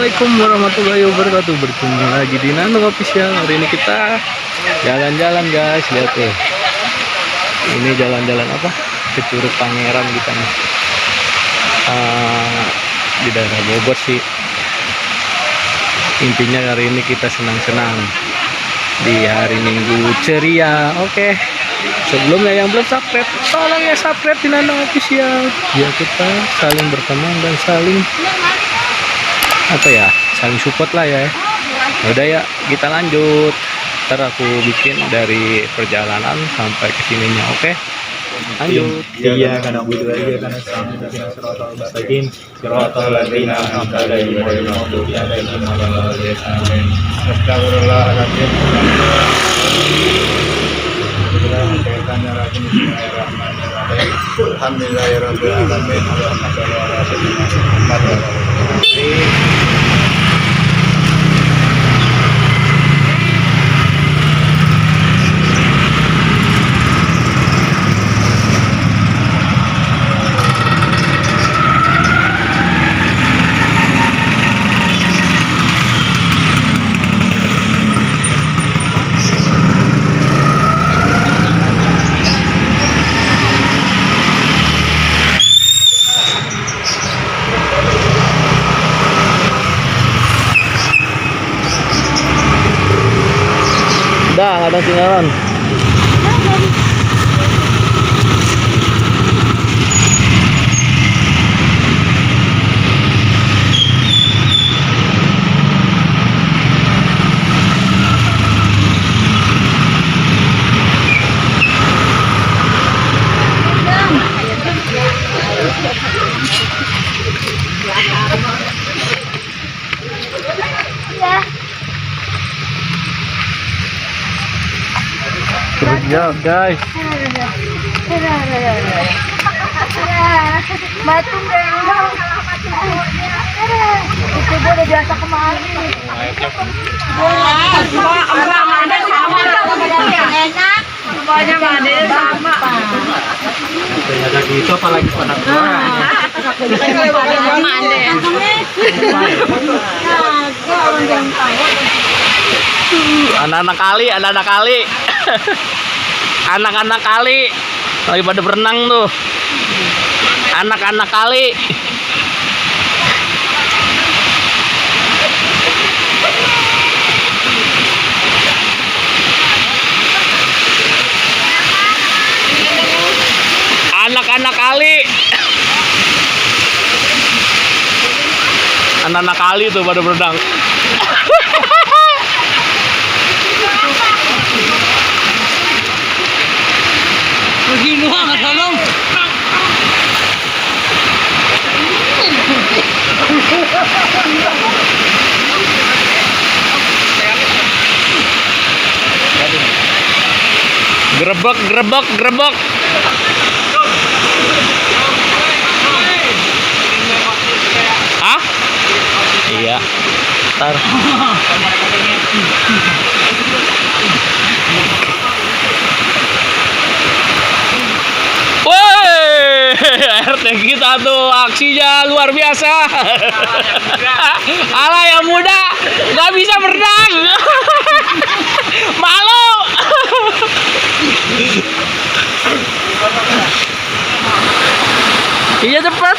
Assalamualaikum warahmatullahi wabarakatuh. Bertemu lagi di Nano Official. Hari ini kita jalan-jalan guys. Lihat tuh. Ini jalan-jalan apa? Ke Curug Pangeran kita nih. Di daerah Bogor sih. Intinya hari ini kita senang-senang di hari Minggu ceria. Oke. Sebelumnya yang belum subscribe, tolong ya subscribe di Nano Official. Biar kita saling berteman dan saling saling support lah ya. Udah ya, kita lanjut. Ntar aku bikin dari perjalanan sampai ke sininya, oke? Lanjut. Iya, karena butuh aja karena sama dengan serotol mustaqim, serotol ladina an'amta alaihim ghairil maghdubi alaihim waladdallin. Astagfirullahaladzim. Alhamdulillahirabbil alamin. Allahumma shalli ala sayyidina Muhammad. Udah, nggak ada sinyal. Kerja guys. Matung deh. Itu gue udah biasa kemarin. Enak. Semuanya made sama. Ternyata gitu apalagi pada Anak-anak kali, anak-anak kali. Anak-anak kali lagi pada berenang tuh. Anak-anak kali. Anak-anak kali. Anak-anak kali tuh pada berenang. Begini banget tolong. Grebek, grebek, grebek. Hah? Iya. Ntar. Woi, RT kita tuh aksinya luar biasa. Ala yang muda nggak bisa berenang. Malu. Iya cepet.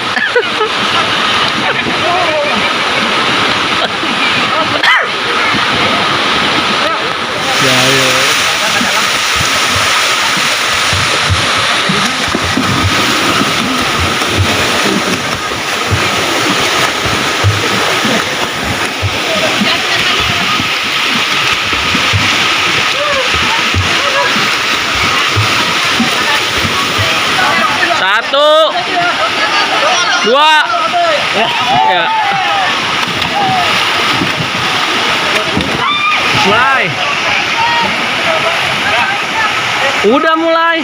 Ya, ya. Satu, dua, ya. Mulai. Udah mulai.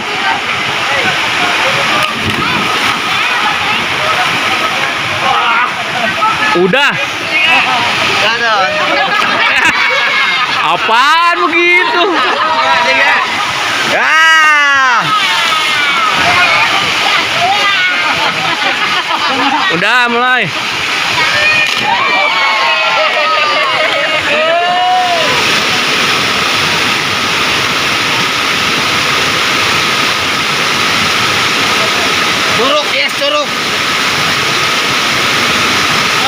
Udah. Apaan begitu? Ya. Udah mulai. Curug, yes, curug.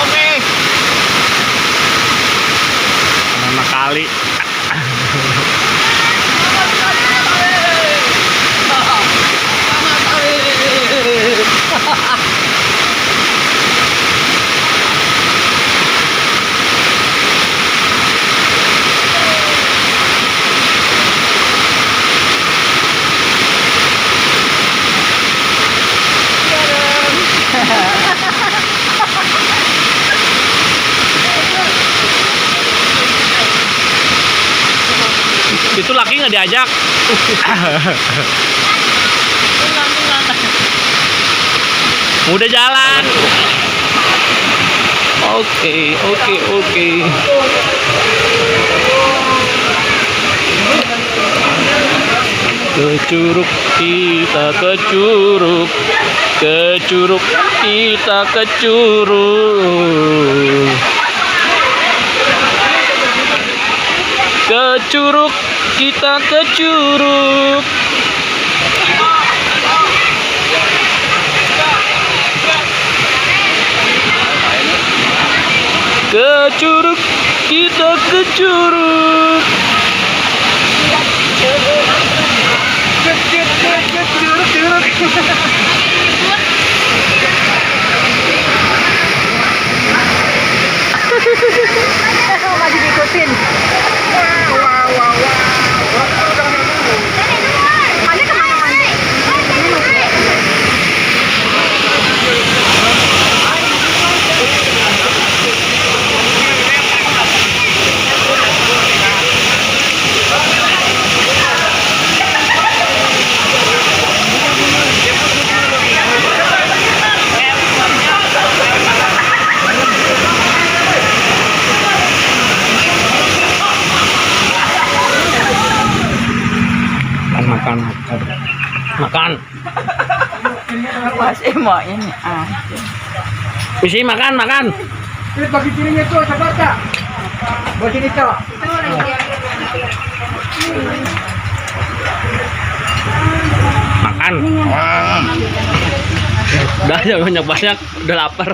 Oke. Pertama kali. Itu laki nggak diajak. Udah jalan. Oke. Ke curug kita, ke curug kita, ke curug. Ke curug kita, ke curug. Ke curug kita, ke curug. Masih diikutin. Ada kemana-mana. Makan. Masih mau ini. Isi makan. Ini bagi sininya tuh, Jakarta. Bagi sini tuh. Makan. Udah jangan banyak-banyak, udah lapar.